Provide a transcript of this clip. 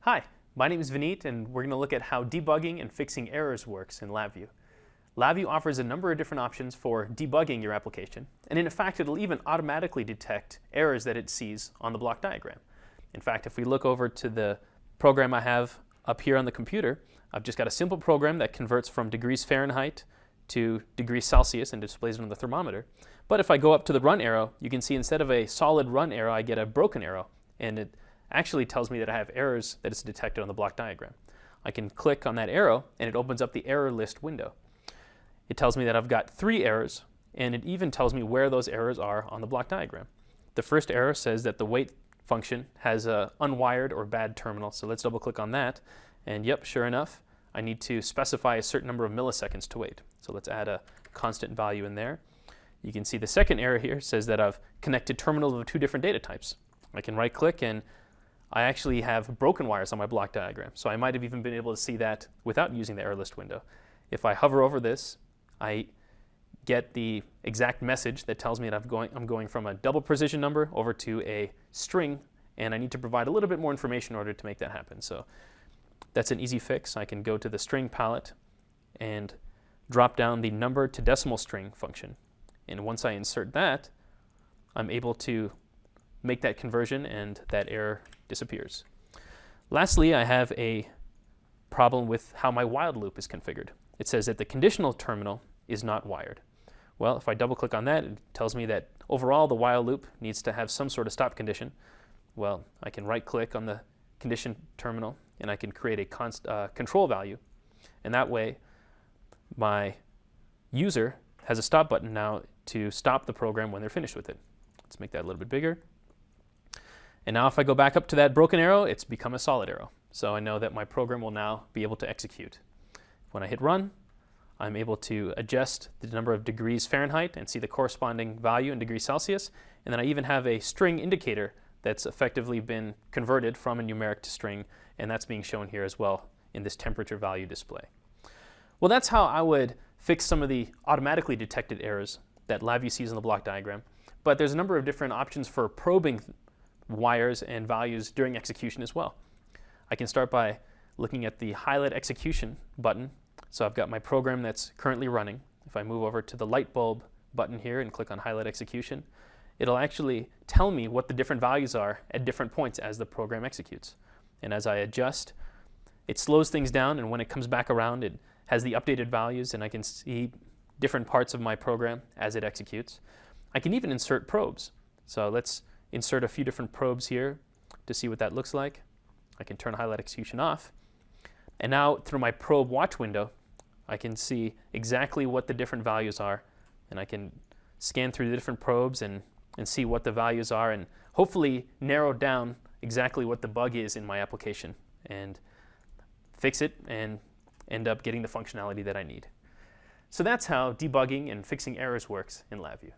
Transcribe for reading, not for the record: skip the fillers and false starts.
Hi, my name is Vineet, and we're going to look at how debugging and fixing errors works in LabVIEW. LabVIEW offers a number of different options for debugging your application, and in fact it'll even automatically detect errors that it sees on the block diagram. In fact, if we look over to the program I have up here on the computer, I've just got a simple program that converts from degrees Fahrenheit to degrees Celsius and displays it on the thermometer. But if I go up to the run arrow, you can see instead of a solid run arrow, I get a broken arrow, and it actually tells me that I have errors that it's detected on the block diagram. I can click on that arrow and it opens up the error list window. It tells me that I've got 3 errors, and it even tells me where those errors are on the block diagram. The first error says that the wait function has a unwired or bad terminal, so let's double click on that, and yep, sure enough, I need to specify a certain number of milliseconds to wait. So let's add a constant value in there. You can see the second error here says that I've connected terminals of 2 different data types. I can right click and I actually have broken wires on my block diagram, so I might have even been able to see that without using the error list window. If I hover over this, I get the exact message that tells me that I'm going from a double precision number over to a string, and I need to provide a little bit more information in order to make that happen. So that's an easy fix. I can go to the string palette and drop down the number to decimal string function, and once I insert that, I'm able to make that conversion and that error disappears. Lastly, I have a problem with how my while loop is configured. It says that the conditional terminal is not wired. Well, if I double click on that, it tells me that overall the while loop needs to have some sort of stop condition. Well, I can right click on the condition terminal and I can create a control value, and that way my user has a stop button now to stop the program when they're finished with it. Let's make that a little bit bigger. And now if I go back up to that broken arrow, it's become a solid arrow. So I know that my program will now be able to execute. When I hit run, I'm able to adjust the number of degrees Fahrenheit and see the corresponding value in degrees Celsius. And then I even have a string indicator that's effectively been converted from a numeric to string, and that's being shown here as well in this temperature value display. Well, that's how I would fix some of the automatically detected errors that LabVIEW sees on the block diagram. But there's a number of different options for probing wires and values during execution as well. I can start by looking at the highlight execution button. So I've got my program that's currently running. If I move over to the light bulb button here and click on highlight execution, it'll actually tell me what the different values are at different points as the program executes. And as I adjust, it slows things down, and when it comes back around, it has the updated values, and I can see different parts of my program as it executes. I can even insert probes. So let's insert a few different probes here to see what that looks like. I can turn highlight execution off. And now through my probe watch window, I can see exactly what the different values are, and I can scan through the different probes and see what the values are, and hopefully narrow down exactly what the bug is in my application and fix it and end up getting the functionality that I need. So that's how debugging and fixing errors works in LabVIEW.